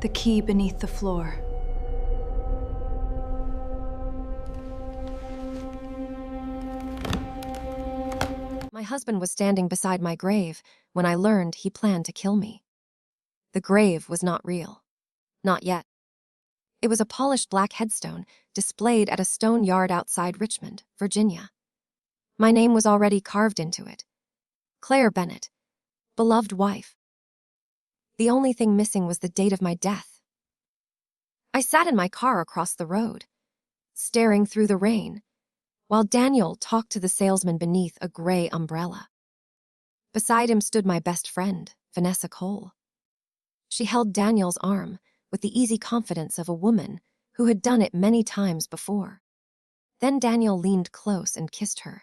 The key beneath the floor. My husband was standing beside my grave when I learned he planned to kill me. The grave was not real. Not yet. It was a polished black headstone displayed at a stone yard outside Richmond, Virginia. My name was already carved into it. Claire Bennett, beloved wife. The only thing missing was the date of my death. I sat in my car across the road, staring through the rain, while Daniel talked to the salesman beneath a gray umbrella. Beside him stood my best friend, Vanessa Cole. She held Daniel's arm with the easy confidence of a woman who had done it many times before. Then Daniel leaned close and kissed her.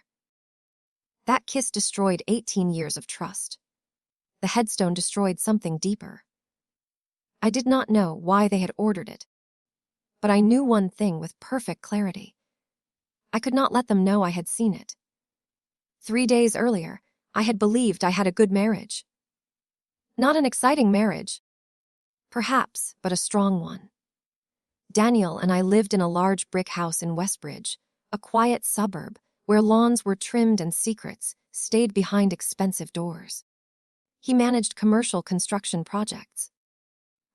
That kiss destroyed 18 years of trust. The headstone destroyed something deeper. I did not know why they had ordered it, but I knew one thing with perfect clarity. I could not let them know I had seen it. 3 days earlier, I had believed I had a good marriage. Not an exciting marriage, perhaps, but a strong one. Daniel and I lived in a large brick house in Westbridge, a quiet suburb where lawns were trimmed and secrets stayed behind expensive doors. He managed commercial construction projects.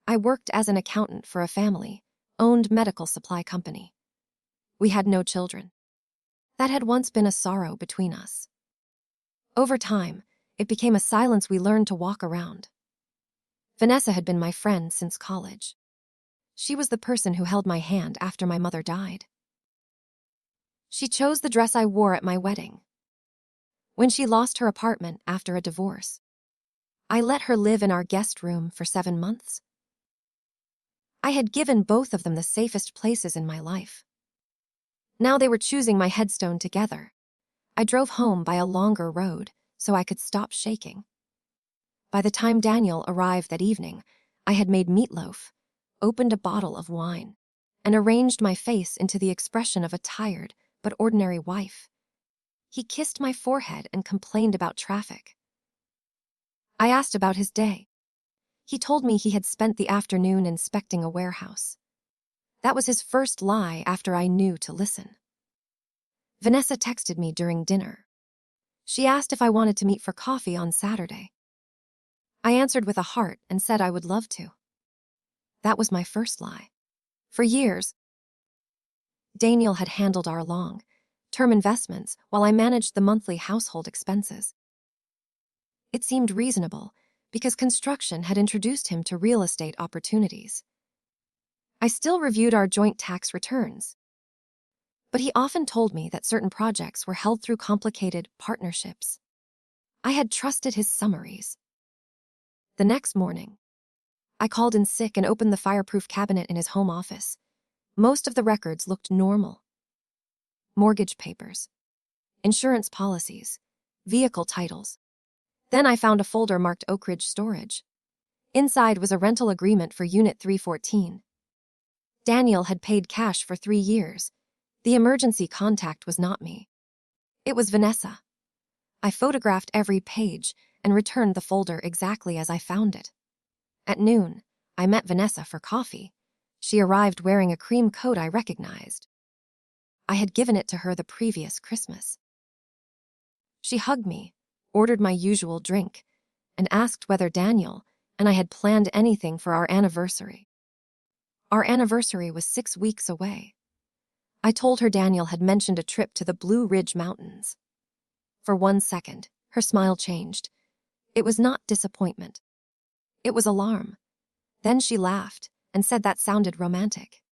I worked as an accountant for a family-owned medical supply company. We had no children. That had once been a sorrow between us. Over time, it became a silence we learned to walk around. Vanessa had been my friend since college. She was the person who held my hand after my mother died. She chose the dress I wore at my wedding. When she lost her apartment after a divorce, I let her live in our guest room for 7 months. I had given both of them the safest places in my life. Now they were choosing my headstone together. I drove home by a longer road so I could stop shaking. By the time Daniel arrived that evening, I had made meatloaf, opened a bottle of wine, and arranged my face into the expression of a tired but ordinary wife. He kissed my forehead and complained about traffic. I asked about his day. He told me he had spent the afternoon inspecting a warehouse. That was his first lie after I knew to listen. Vanessa texted me during dinner. She asked if I wanted to meet for coffee on Saturday. I answered with a heart and said I would love to. That was my first lie. For years, Daniel had handled our long-term investments while I managed the monthly household expenses. It seemed reasonable because construction had introduced him to real estate opportunities. I still reviewed our joint tax returns, but he often told me that certain projects were held through complicated partnerships. I had trusted his summaries. The next morning, I called in sick and opened the fireproof cabinet in his home office. Most of the records looked normal. Mortgage papers, insurance policies, vehicle titles. Then I found a folder marked Oak Ridge Storage. Inside was a rental agreement for Unit 314. Daniel had paid cash for 3 years. The emergency contact was not me. It was Vanessa. I photographed every page and returned the folder exactly as I found it. At noon, I met Vanessa for coffee. She arrived wearing a cream coat I recognized. I had given it to her the previous Christmas. She hugged me, ordered my usual drink, and asked whether Daniel and I had planned anything for our anniversary. Our anniversary was 6 weeks away. I told her Daniel had mentioned a trip to the Blue Ridge Mountains. For 1 second, her smile changed. It was not disappointment. It was alarm. Then she laughed and said that sounded romantic.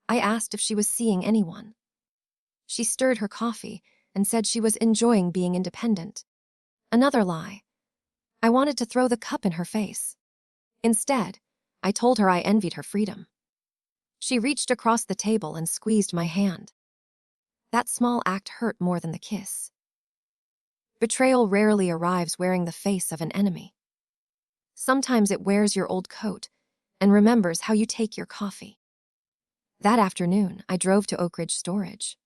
I asked if she was seeing anyone. She stirred her coffee and said she was enjoying being independent. Another lie. I wanted to throw the cup in her face. Instead, I told her I envied her freedom. She reached across the table and squeezed my hand. That small act hurt more than the kiss. Betrayal rarely arrives wearing the face of an enemy. Sometimes it wears your old coat and remembers how you take your coffee. That afternoon, I drove to Oak Ridge Storage.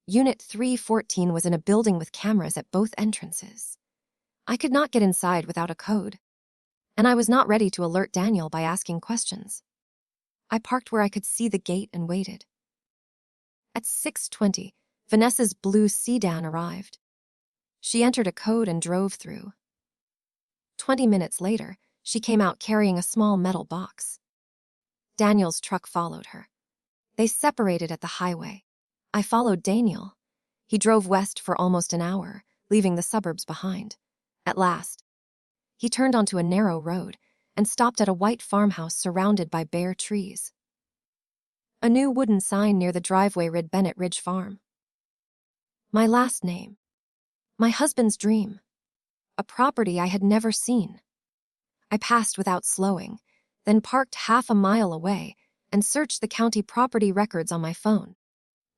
Unit 314 was in a building with cameras at both entrances. I could not get inside without a code, and I was not ready to alert Daniel by asking questions. I parked where I could see the gate and waited. At 6:20, Vanessa's blue sedan arrived. She entered a code and drove through. 20 minutes later, she came out carrying a small metal box. Daniel's truck followed her. They separated at the highway. I followed Daniel. He drove west for almost an hour, leaving the suburbs behind. At last, he turned onto a narrow road and stopped at a white farmhouse surrounded by bare trees. A new wooden sign near the driveway read Bennett Ridge Farm. My last name. My husband's dream. A property I had never seen. I passed without slowing, then parked half a mile away and searched the county property records on my phone.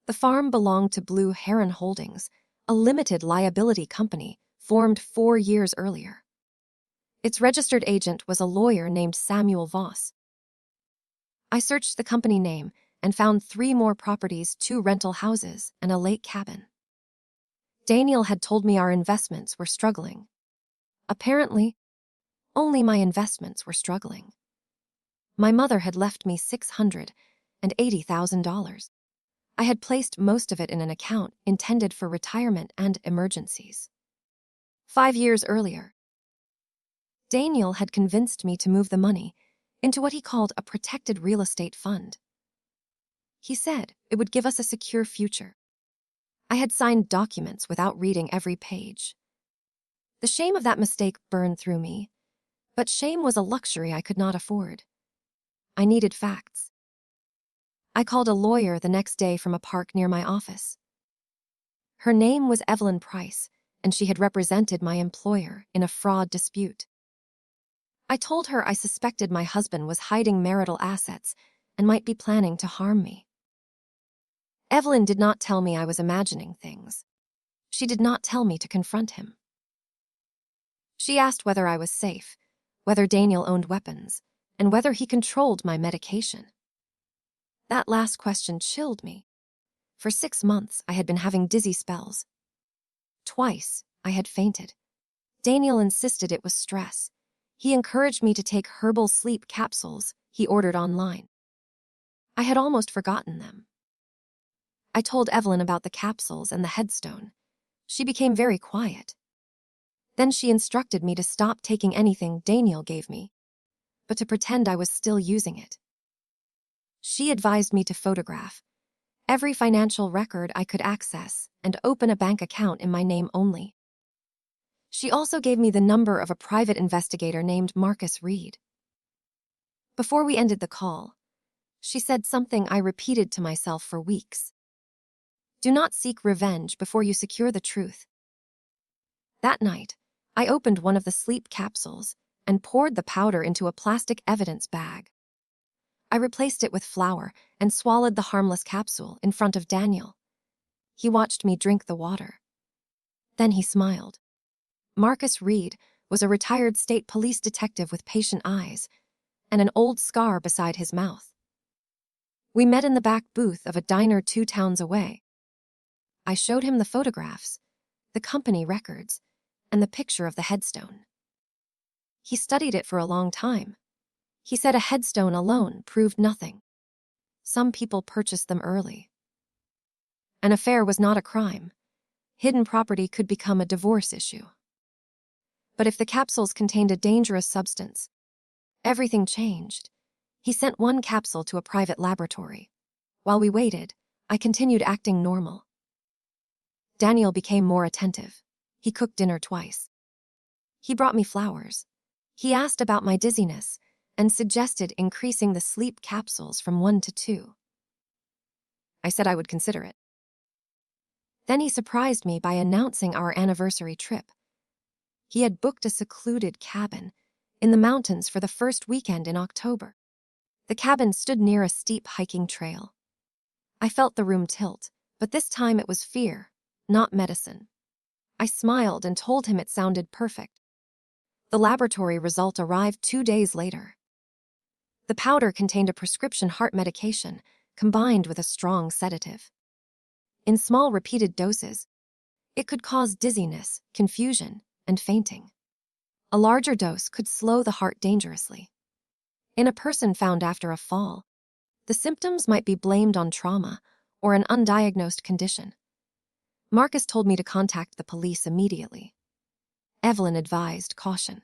The farm belonged to Blue Heron Holdings, a limited liability company formed 4 years earlier. Its registered agent was a lawyer named Samuel Voss. I searched the company name and found 3 more properties, 2 rental houses, and a lake cabin. Daniel had told me our investments were struggling. Apparently, only my investments were struggling. My mother had left me $680,000. I had placed most of it in an account intended for retirement and emergencies. 5 years earlier, Daniel had convinced me to move the money into what he called a protected real estate fund. He said it would give us a secure future. I had signed documents without reading every page. The shame of that mistake burned through me, but shame was a luxury I could not afford. I needed facts. I called a lawyer the next day from a park near my office. Her name was Evelyn Price, and she had represented my employer in a fraud dispute. I told her I suspected my husband was hiding marital assets and might be planning to harm me. Evelyn did not tell me I was imagining things. She did not tell me to confront him. She asked whether I was safe, whether Daniel owned weapons, and whether he controlled my medication. That last question chilled me. For 6 months, I had been having dizzy spells. Twice, I had fainted. Daniel insisted it was stress. He encouraged me to take herbal sleep capsules he ordered online. I had almost forgotten them. I told Evelyn about the capsules and the headstone. She became very quiet. Then she instructed me to stop taking anything Daniel gave me, but to pretend I was still using it. She advised me to photograph every financial record I could access and open a bank account in my name only. She also gave me the number of a private investigator named Marcus Reed. Before we ended the call, she said something I repeated to myself for weeks. Do not seek revenge before you secure the truth. That night, I opened one of the sleep capsules and poured the powder into a plastic evidence bag. I replaced it with flour and swallowed the harmless capsule in front of Daniel. He watched me drink the water. Then he smiled. Marcus Reed was a retired state police detective with patient eyes and an old scar beside his mouth. We met in the back booth of a diner 2 towns away. I showed him the photographs, the company records, and the picture of the headstone. He studied it for a long time. He said a headstone alone proved nothing. Some people purchased them early. An affair was not a crime. Hidden property could become a divorce issue. But if the capsules contained a dangerous substance, everything changed. He sent 1 capsule to a private laboratory. While we waited, I continued acting normal. Daniel became more attentive. He cooked dinner twice. He brought me flowers. He asked about my dizziness and suggested increasing the sleep capsules from 1 to 2. I said I would consider it. Then he surprised me by announcing our anniversary trip. He had booked a secluded cabin in the mountains for the first weekend in October. The cabin stood near a steep hiking trail. I felt the room tilt, but this time it was fear, not medicine. I smiled and told him it sounded perfect. The laboratory result arrived 2 days later. The powder contained a prescription heart medication combined with a strong sedative. In small repeated doses, it could cause dizziness, confusion, and fainting. A larger dose could slow the heart dangerously. In a person found after a fall, The symptoms might be blamed on trauma or an undiagnosed condition. Marcus told me to contact the police immediately. Evelyn advised caution.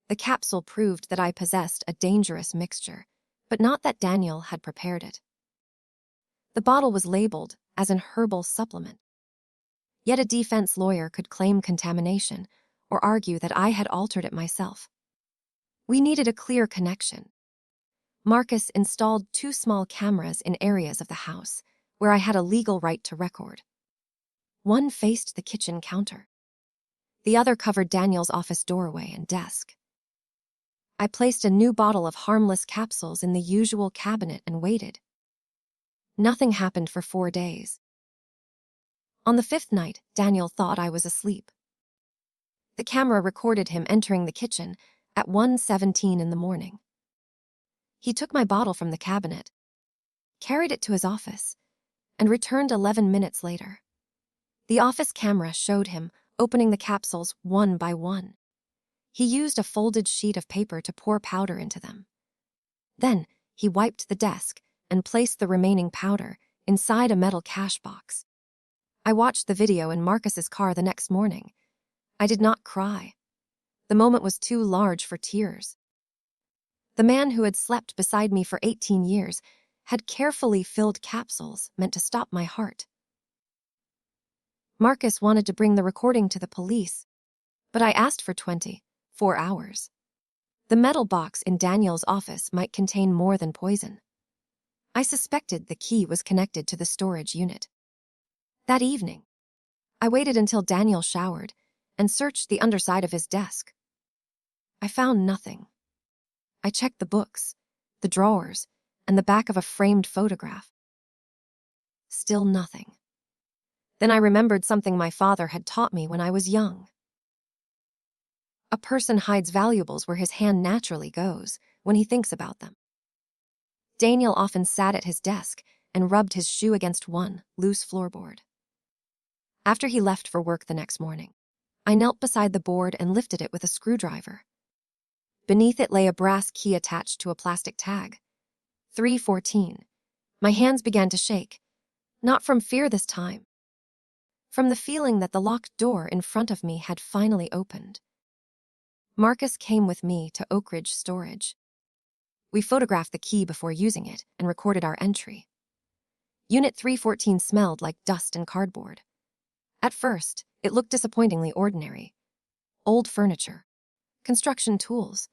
The capsule proved that I possessed a dangerous mixture, but not that Daniel had prepared it. The bottle was labeled as an herbal supplement. Yet a defense lawyer could claim contamination or argue that I had altered it myself. We needed a clear connection. Marcus installed 2 small cameras in areas of the house where I had a legal right to record. One faced the kitchen counter. The other covered Daniel's office doorway and desk. I placed a new bottle of harmless capsules in the usual cabinet and waited. Nothing happened for 4 days. On the 5th night, Daniel thought I was asleep. The camera recorded him entering the kitchen at 1:17 in the morning. He took my bottle from the cabinet, carried it to his office, and returned 11 minutes later. The office camera showed him opening the capsules one by one. He used a folded sheet of paper to pour powder into them. Then, he wiped the desk and placed the remaining powder inside a metal cash box. I watched the video in Marcus's car the next morning. I did not cry. The moment was too large for tears. The man who had slept beside me for 18 years had carefully filled capsules meant to stop my heart. Marcus wanted to bring the recording to the police, but I asked for 24 hours. The metal box in Daniel's office might contain more than poison. I suspected the key was connected to the storage unit. That evening, I waited until Daniel showered and searched the underside of his desk. I found nothing. I checked the books, the drawers, and the back of a framed photograph. Still nothing. Then I remembered something my father had taught me when I was young. A person hides valuables where his hand naturally goes when he thinks about them. Daniel often sat at his desk and rubbed his shoe against one loose floorboard. After he left for work the next morning, I knelt beside the board and lifted it with a screwdriver. Beneath it lay a brass key attached to a plastic tag. 314. My hands began to shake, not from fear this time, from the feeling that the locked door in front of me had finally opened. Marcus came with me to Oak Ridge Storage. We photographed the key before using it and recorded our entry. Unit 314 smelled like dust and cardboard. At first, it looked disappointingly ordinary. Old furniture, construction tools,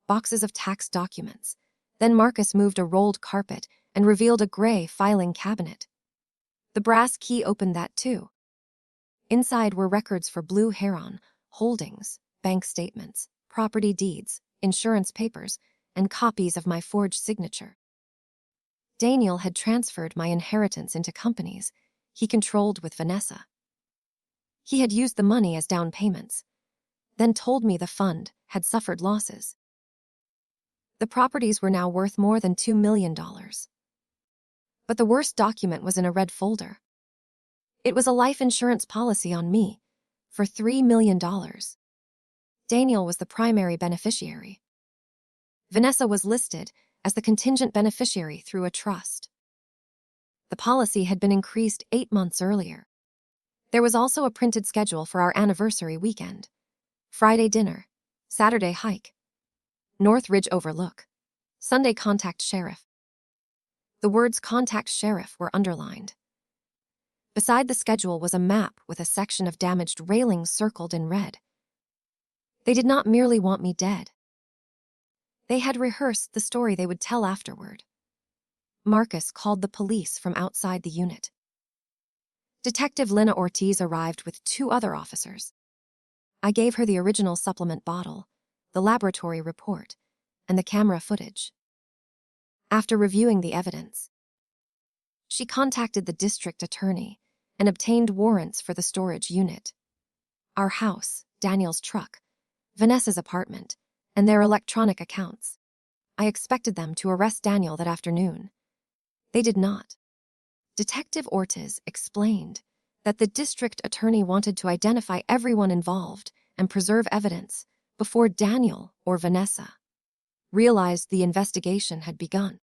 boxes of tax documents. Then Marcus moved a rolled carpet and revealed a gray filing cabinet. The brass key opened that too. Inside were records for Blue Heron, holdings, bank statements, property deeds, insurance papers, and copies of my forged signature. Daniel had transferred my inheritance into companies he controlled with Vanessa. He had used the money as down payments, then told me the fund had suffered losses. The properties were now worth more than $2 million. But the worst document was in a red folder. It was a life insurance policy on me for $3 million. Daniel was the primary beneficiary. Vanessa was listed as the contingent beneficiary through a trust. The policy had been increased 8 months earlier. There was also a printed schedule for our anniversary weekend. Friday dinner, Saturday hike, North Ridge Overlook, Sunday contact sheriff. The words contact sheriff were underlined. Beside the schedule was a map with a section of damaged railings circled in red. They did not merely want me dead. They had rehearsed the story they would tell afterward. Marcus called the police from outside the unit. Detective Lena Ortiz arrived with 2 other officers. I gave her the original supplement bottle, the laboratory report, and the camera footage. After reviewing the evidence, she contacted the district attorney and obtained warrants for the storage unit. Our house, Daniel's truck, Vanessa's apartment, and their electronic accounts. I expected them to arrest Daniel that afternoon. They did not. Detective Ortiz explained that the district attorney wanted to identify everyone involved and preserve evidence before Daniel or Vanessa realized the investigation had begun.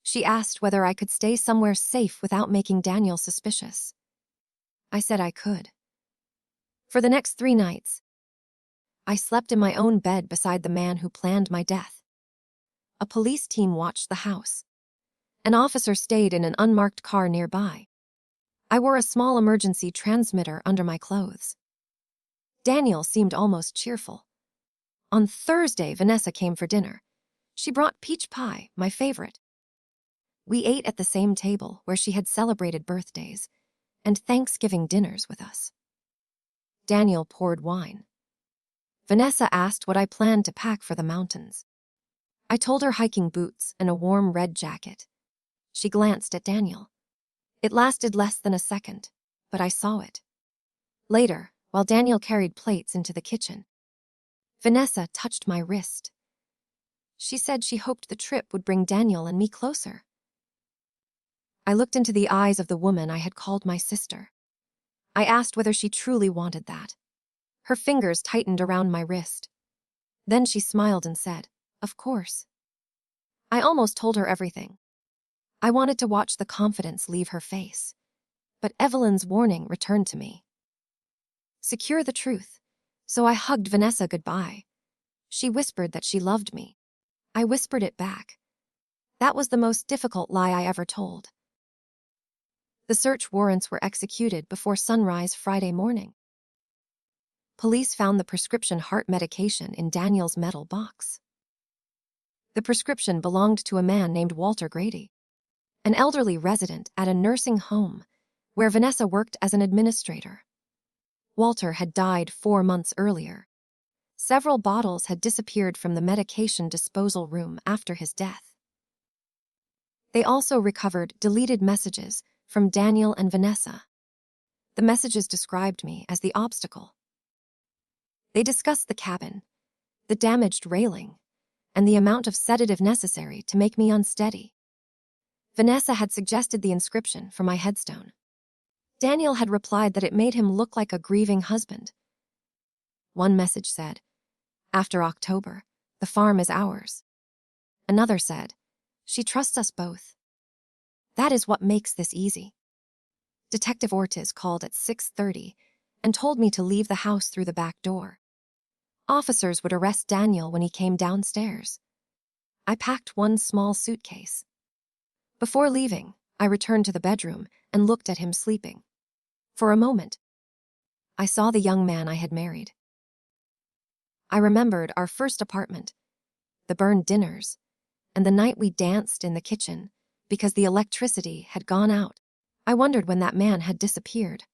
She asked whether I could stay somewhere safe without making Daniel suspicious. I said I could. For the next 3 nights, I slept in my own bed beside the man who planned my death. A police team watched the house. An officer stayed in an unmarked car nearby. I wore a small emergency transmitter under my clothes. Daniel seemed almost cheerful. On Thursday, Vanessa came for dinner. She brought peach pie, my favorite. We ate at the same table where she had celebrated birthdays and Thanksgiving dinners with us. Daniel poured wine. Vanessa asked what I planned to pack for the mountains. I told her hiking boots and a warm red jacket. She glanced at Daniel. It lasted less than a second, but I saw it. Later, while Daniel carried plates into the kitchen, Vanessa touched my wrist. She said she hoped the trip would bring Daniel and me closer. I looked into the eyes of the woman I had called my sister. I asked whether she truly wanted that. Her fingers tightened around my wrist. Then she smiled and said, "Of course." I almost told her everything. I wanted to watch the confidence leave her face. But Evelyn's warning returned to me. Secure the truth. So I hugged Vanessa goodbye. She whispered that she loved me. I whispered it back. That was the most difficult lie I ever told. The search warrants were executed before sunrise Friday morning. Police found the prescription heart medication in Daniel's metal box. The prescription belonged to a man named Walter Grady, an elderly resident at a nursing home where Vanessa worked as an administrator. Walter had died 4 months earlier. Several bottles had disappeared from the medication disposal room after his death. They also recovered deleted messages from Daniel and Vanessa. The messages described me as the obstacle. They discussed the cabin, the damaged railing, and the amount of sedative necessary to make me unsteady. Vanessa had suggested the inscription for my headstone. Daniel had replied that it made him look like a grieving husband. One message said, "After October, the farm is ours." Another said, "She trusts us both." That is what makes this easy. Detective Ortiz called at 6:30 and told me to leave the house through the back door. Officers would arrest Daniel when he came downstairs. I packed one small suitcase. Before leaving, I returned to the bedroom and looked at him sleeping. For a moment, I saw the young man I had married. I remembered our first apartment, the burned dinners, and the night we danced in the kitchen because the electricity had gone out. I wondered when that man had disappeared.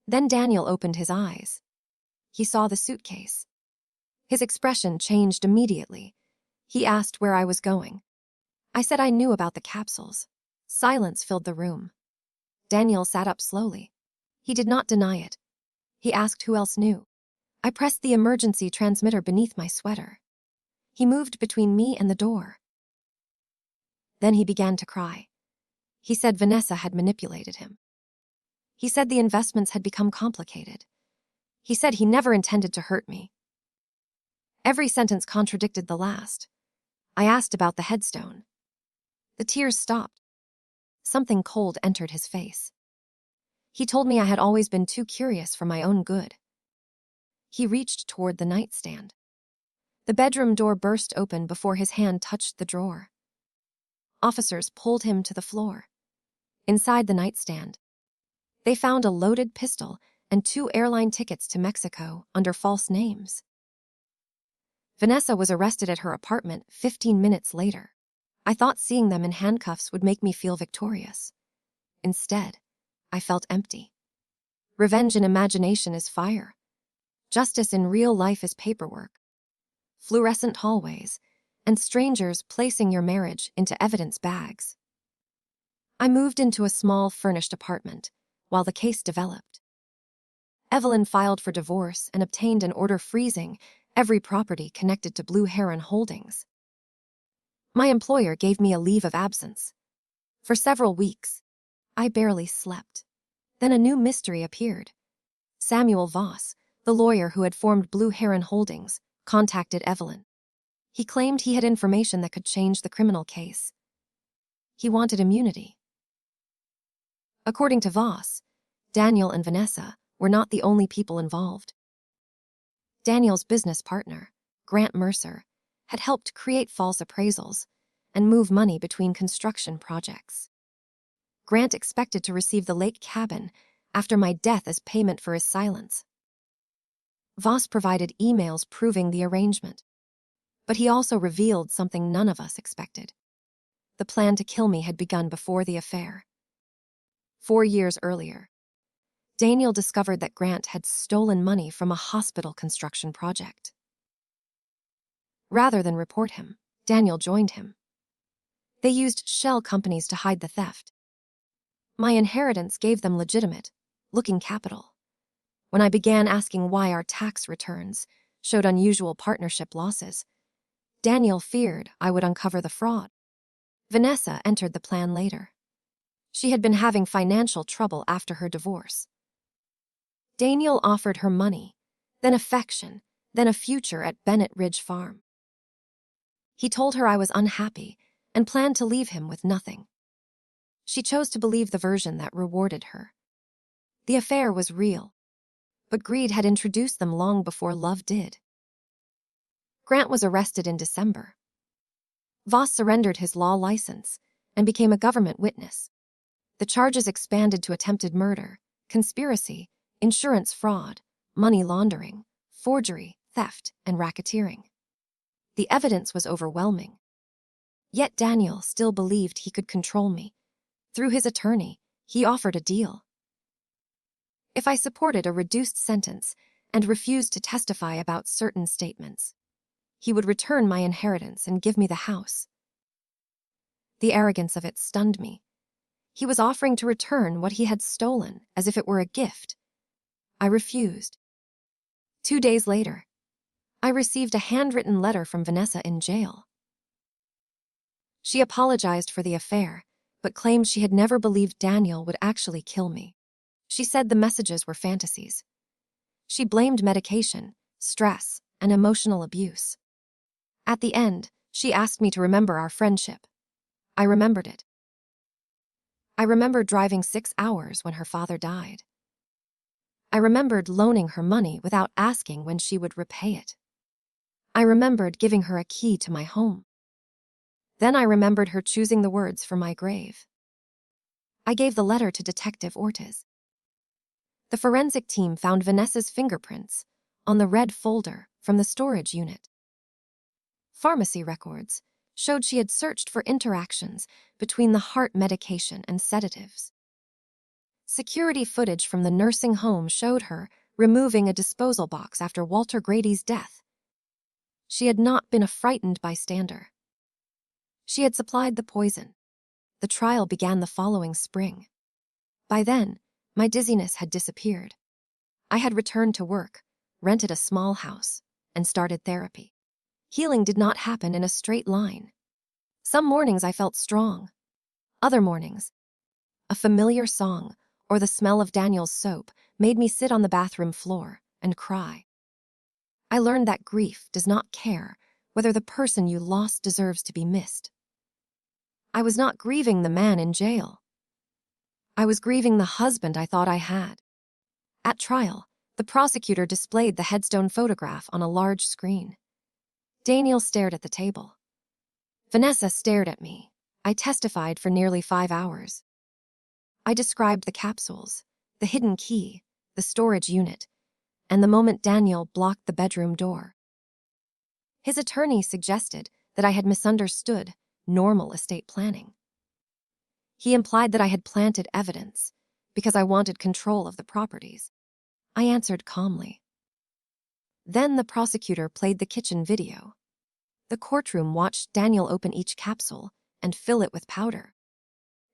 Then Daniel opened his eyes. He saw the suitcase. His expression changed immediately. He asked where I was going. I said I knew about the capsules. Silence filled the room. Daniel sat up slowly. He did not deny it. He asked who else knew. I pressed the emergency transmitter beneath my sweater. He moved between me and the door. Then he began to cry. He said Vanessa had manipulated him. He said the investments had become complicated. He said he never intended to hurt me. Every sentence contradicted the last. I asked about the headstone. The tears stopped. Something cold entered his face. He told me I had always been too curious for my own good. He reached toward the nightstand. The bedroom door burst open before his hand touched the drawer. Officers pulled him to the floor. Inside the nightstand, they found a loaded pistol and 2 airline tickets to Mexico under false names. Vanessa was arrested at her apartment 15 minutes later. I thought seeing them in handcuffs would make me feel victorious. Instead, I felt empty. Revenge in imagination is fire. Justice in real life is paperwork. Fluorescent hallways, and strangers placing your marriage into evidence bags. I moved into a small furnished apartment while the case developed. Evelyn filed for divorce and obtained an order freezing every property connected to Blue Heron Holdings. My employer gave me a leave of absence. For several weeks, I barely slept. Then a new mystery appeared. Samuel Voss, the lawyer who had formed Blue Heron Holdings, contacted Evelyn. He claimed he had information that could change the criminal case. He wanted immunity. According to Voss, Daniel and Vanessa were not the only people involved. Daniel's business partner, Grant Mercer, had helped create false appraisals and move money between construction projects. Grant expected to receive the lake cabin after my death as payment for his silence. Voss provided emails proving the arrangement. But he also revealed something none of us expected. The plan to kill me had begun before the affair. 4 years earlier, Daniel discovered that Grant had stolen money from a hospital construction project. Rather than report him, Daniel joined him. They used shell companies to hide the theft. My inheritance gave them legitimate, looking capital. When I began asking why our tax returns showed unusual partnership losses, Daniel feared I would uncover the fraud. Vanessa entered the plan later. She had been having financial trouble after her divorce. Daniel offered her money, then affection, then a future at Bennett Ridge Farm. He told her I was unhappy and planned to leave him with nothing. She chose to believe the version that rewarded her. The affair was real, but greed had introduced them long before love did. Grant was arrested in December. Voss surrendered his law license and became a government witness. The charges expanded to attempted murder, conspiracy, insurance fraud, money laundering, forgery, theft, and racketeering. The evidence was overwhelming. Yet Daniel still believed he could control me. Through his attorney, he offered a deal. If I supported a reduced sentence and refused to testify about certain statements, he would return my inheritance and give me the house. The arrogance of it stunned me. He was offering to return what he had stolen as if it were a gift. I refused. 2 days later, I received a handwritten letter from Vanessa in jail. She apologized for the affair, but claimed she had never believed Daniel would actually kill me. She said the messages were fantasies. She blamed medication, stress, and emotional abuse. At the end, she asked me to remember our friendship. I remembered it. I remembered driving 6 hours when her father died. I remembered loaning her money without asking when she would repay it. I remembered giving her a key to my home. Then I remembered her choosing the words for my grave. I gave the letter to Detective Ortiz. The forensic team found Vanessa's fingerprints on the red folder from the storage unit. Pharmacy records showed she had searched for interactions between the heart medication and sedatives. Security footage from the nursing home showed her removing a disposal box after Walter Grady's death. She had not been a frightened bystander. She had supplied the poison. The trial began the following spring. By then, my dizziness had disappeared. I had returned to work, rented a small house, and started therapy. Healing did not happen in a straight line. Some mornings I felt strong. Other mornings, a familiar song or the smell of Daniel's soap made me sit on the bathroom floor and cry. I learned that grief does not care whether the person you lost deserves to be missed. I was not grieving the man in jail. I was grieving the husband I thought I had. At trial, the prosecutor displayed the headstone photograph on a large screen. Daniel stared at the table. Vanessa stared at me. I testified for nearly 5 hours. I described the capsules, the hidden key, the storage unit, and the moment Daniel blocked the bedroom door. His attorney suggested that I had misunderstood normal estate planning. He implied that I had planted evidence because I wanted control of the properties. I answered calmly. Then the prosecutor played the kitchen video. The courtroom watched Daniel open each capsule and fill it with powder.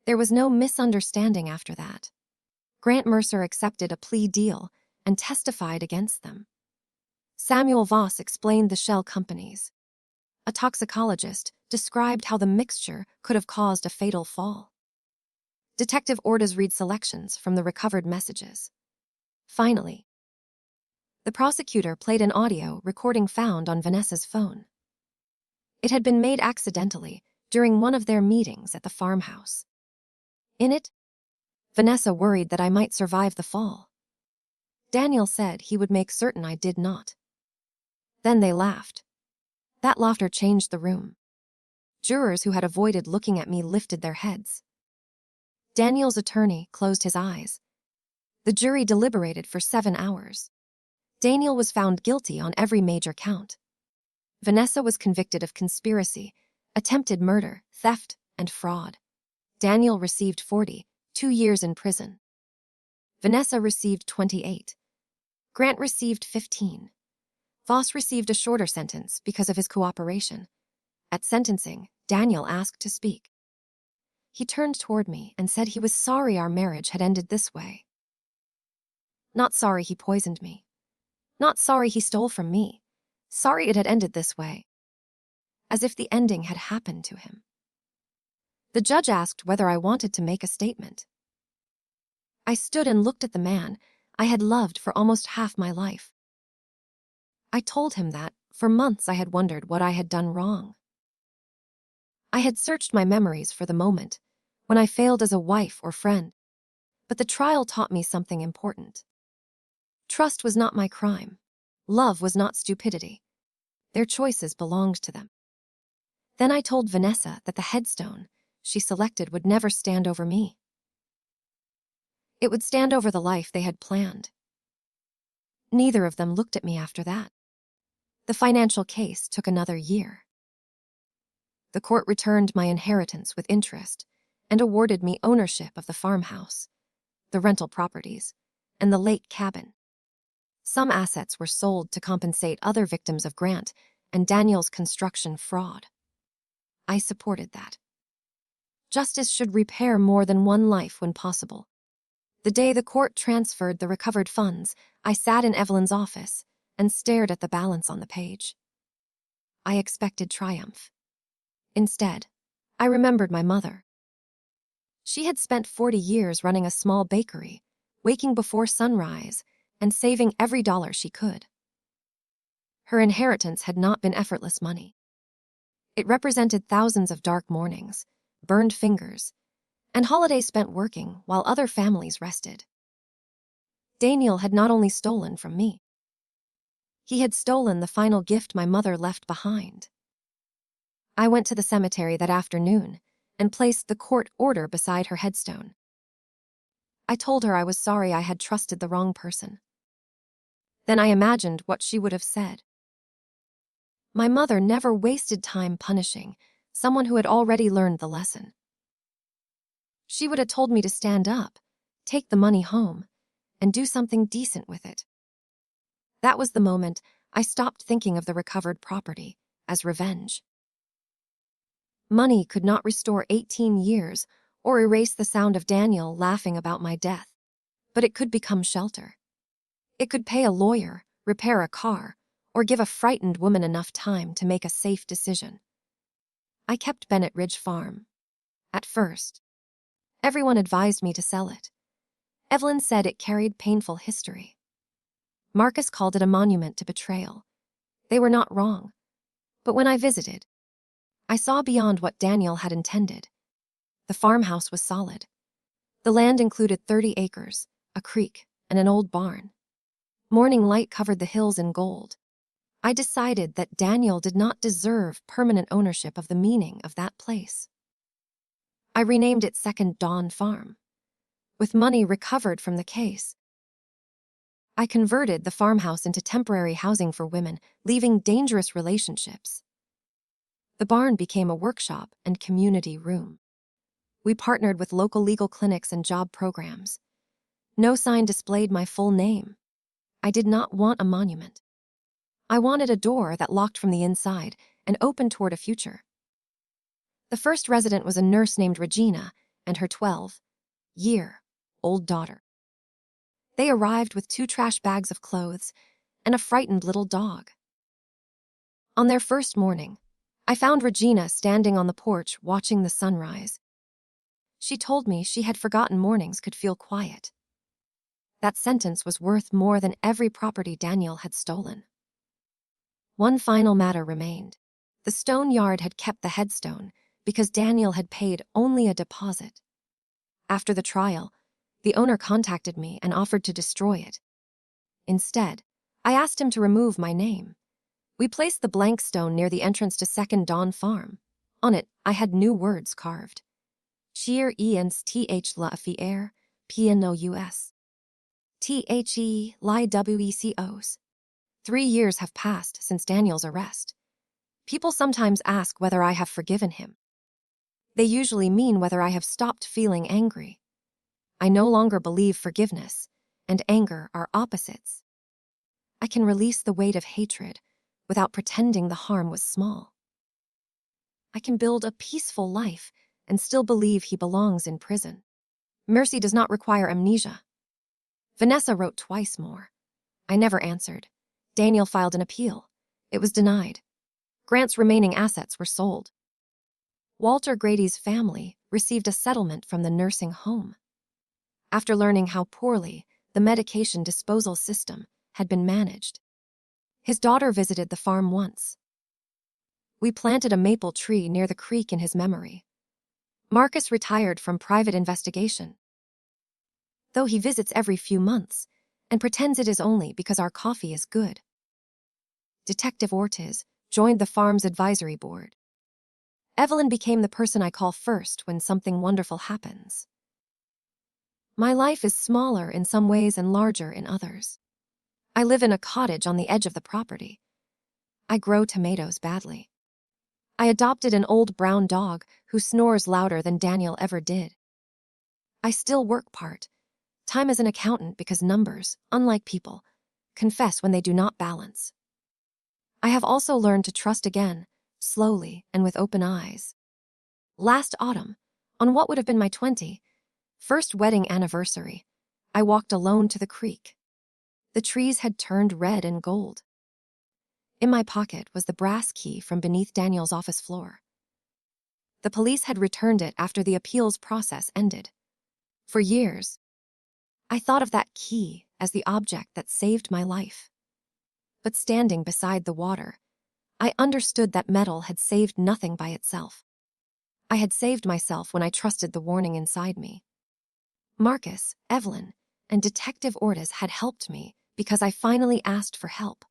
There was no misunderstanding after that. Grant Mercer accepted a plea deal and testified against them. Samuel Voss explained the shell companies. A toxicologist described how the mixture could have caused a fatal fall. Detective Ortiz read selections from the recovered messages. Finally, the prosecutor played an audio recording found on Vanessa's phone. It had been made accidentally during one of their meetings at the farmhouse. In it, Vanessa worried that I might survive the fall. Daniel said he would make certain I did not. Then they laughed. That laughter changed the room. Jurors who had avoided looking at me lifted their heads. Daniel's attorney closed his eyes. The jury deliberated for 7 hours. Daniel was found guilty on every major count. Vanessa was convicted of conspiracy, attempted murder, theft, and fraud. Daniel received 42 years in prison. Vanessa received 28. Grant received 15. Voss received a shorter sentence because of his cooperation. At sentencing, Daniel asked to speak. He turned toward me and said he was sorry our marriage had ended this way. Not sorry he poisoned me. Not sorry he stole from me. Sorry it had ended this way. As if the ending had happened to him. The judge asked whether I wanted to make a statement. I stood and looked at the man I had loved for almost half my life. I told him that, for months I had wondered what I had done wrong. I had searched my memories for the moment, when I failed as a wife or friend. But the trial taught me something important. Trust was not my crime. Love was not stupidity. Their choices belonged to them. Then I told Vanessa that the headstone she selected would never stand over me. It would stand over the life they had planned. Neither of them looked at me after that. The financial case took another year. The court returned my inheritance with interest and awarded me ownership of the farmhouse, the rental properties, and the lake cabin. Some assets were sold to compensate other victims of Grant and Daniel's construction fraud. I supported that. Justice should repair more than one life when possible. The day the court transferred the recovered funds, I sat in Evelyn's office and stared at the balance on the page. I expected triumph. Instead, I remembered my mother. She had spent 40 years running a small bakery, waking before sunrise, and saving every dollar she could. Her inheritance had not been effortless money. It represented thousands of dark mornings, burned fingers, and holidays spent working while other families rested. Daniel had not only stolen from me. He had stolen the final gift my mother left behind. I went to the cemetery that afternoon and placed the court order beside her headstone. I told her I was sorry I had trusted the wrong person. Then I imagined what she would have said. My mother never wasted time punishing someone who had already learned the lesson. She would have told me to stand up, take the money home, and do something decent with it. That was the moment I stopped thinking of the recovered property as revenge. Money could not restore 18 years or erase the sound of Daniel laughing about my death, but it could become shelter. It could pay a lawyer, repair a car, or give a frightened woman enough time to make a safe decision. I kept Bennett Ridge Farm. At first, everyone advised me to sell it. Evelyn said it carried painful history. Marcus called it a monument to betrayal. They were not wrong. But when I visited, I saw beyond what Daniel had intended. The farmhouse was solid. The land included 30 acres, a creek, and an old barn. Morning light covered the hills in gold. I decided that Daniel did not deserve permanent ownership of the meaning of that place. I renamed it Second Dawn Farm. With money recovered from the case, I converted the farmhouse into temporary housing for women leaving dangerous relationships. The barn became a workshop and community room. We partnered with local legal clinics and job programs. No sign displayed my full name. I did not want a monument. I wanted a door that locked from the inside and opened toward a future. The first resident was a nurse named Regina and her 12-year-old daughter. They arrived with 2 trash bags of clothes and a frightened little dog. On their first morning, I found Regina standing on the porch watching the sunrise. She told me she had forgotten mornings could feel quiet. That sentence was worth more than every property Daniel had stolen. One final matter remained. The stone yard had kept the headstone, because Daniel had paid only a deposit. After the trial, the owner contacted me and offered to destroy it. Instead, I asked him to remove my name. We placed the blank stone near the entrance to Second Dawn Farm. On it, I had new words carved. Cheer ens th la fier, pnos. The li wecos. 3 years have passed since Daniel's arrest. People sometimes ask whether I have forgiven him. They usually mean whether I have stopped feeling angry. I no longer believe forgiveness and anger are opposites. I can release the weight of hatred without pretending the harm was small. I can build a peaceful life and still believe he belongs in prison. Mercy does not require amnesia. Vanessa wrote twice more. I never answered. Daniel filed an appeal. It was denied. Grant's remaining assets were sold. Walter Grady's family received a settlement from the nursing home. After learning how poorly the medication disposal system had been managed, his daughter visited the farm once. We planted a maple tree near the creek in his memory. Marcus retired from private investigation, though he visits every few months and pretends it is only because our coffee is good. Detective Ortiz joined the farm's advisory board. Evelyn became the person I call first when something wonderful happens. My life is smaller in some ways and larger in others. I live in a cottage on the edge of the property. I grow tomatoes badly. I adopted an old brown dog who snores louder than Daniel ever did. I still work part-time as an accountant because numbers, unlike people, confess when they do not balance. I have also learned to trust again, slowly and with open eyes. Last autumn, on what would have been my 21st wedding anniversary, I walked alone to the creek. The trees had turned red and gold. In my pocket was the brass key from beneath Daniel's office floor. The police had returned it after the appeals process ended. For years, I thought of that key as the object that saved my life. But standing beside the water, I understood that metal had saved nothing by itself. I had saved myself when I trusted the warning inside me. Marcus, Evelyn, and Detective Ortiz had helped me because I finally asked for help.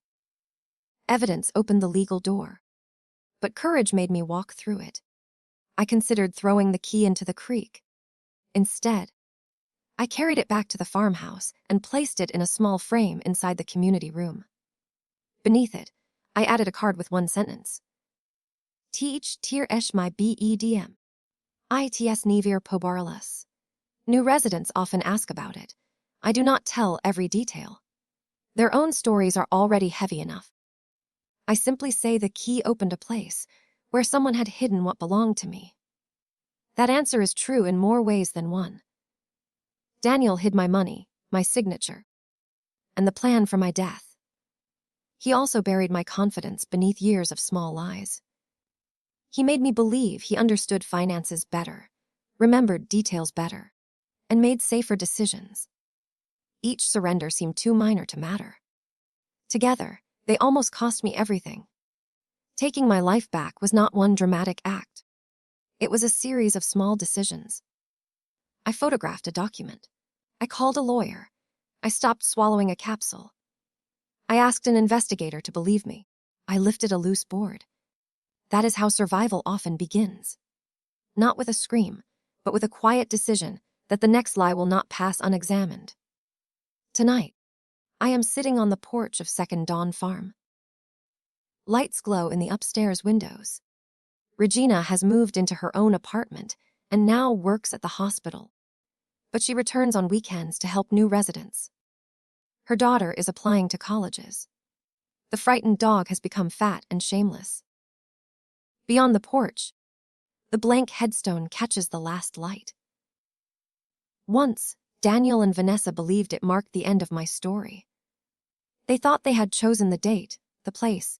Evidence opened the legal door, but courage made me walk through it. I considered throwing the key into the creek. Instead, I carried it back to the farmhouse and placed it in a small frame inside the community room. Beneath it, I added a card with one sentence. Teach tir esh my bedm. Its nevir pobaralas. New residents often ask about it. I do not tell every detail. Their own stories are already heavy enough. I simply say the key opened a place where someone had hidden what belonged to me. That answer is true in more ways than one. Daniel hid my money, my signature, and the plan for my death. He also buried my confidence beneath years of small lies. He made me believe he understood finances better, remembered details better, and made safer decisions. Each surrender seemed too minor to matter. Together, they almost cost me everything. Taking my life back was not one dramatic act. It was a series of small decisions. I photographed a document. I called a lawyer. I stopped swallowing a capsule. I asked an investigator to believe me. I lifted a loose board. That is how survival often begins. Not with a scream, but with a quiet decision that the next lie will not pass unexamined. Tonight, I am sitting on the porch of Second Dawn Farm. Lights glow in the upstairs windows. Regina has moved into her own apartment and now works at the hospital, but she returns on weekends to help new residents. Her daughter is applying to colleges. The frightened dog has become fat and shameless. Beyond the porch, the blank headstone catches the last light. Once, Daniel and Vanessa believed it marked the end of my story. They thought they had chosen the date, the place,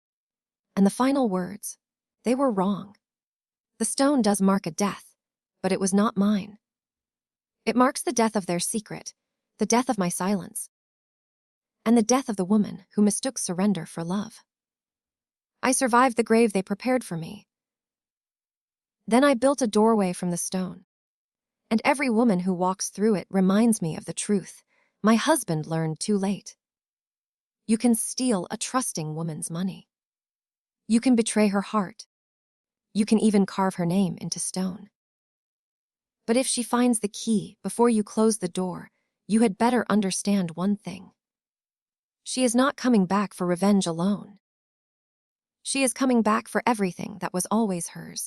and the final words. They were wrong. The stone does mark a death, but it was not mine. It marks the death of their secret, the death of my silence, and the death of the woman who mistook surrender for love. I survived the grave they prepared for me. Then I built a doorway from the stone. And every woman who walks through it reminds me of the truth my husband learned too late. You can steal a trusting woman's money. You can betray her heart. You can even carve her name into stone. But if she finds the key before you close the door, you had better understand one thing. She is not coming back for revenge alone. She is coming back for everything that was always hers.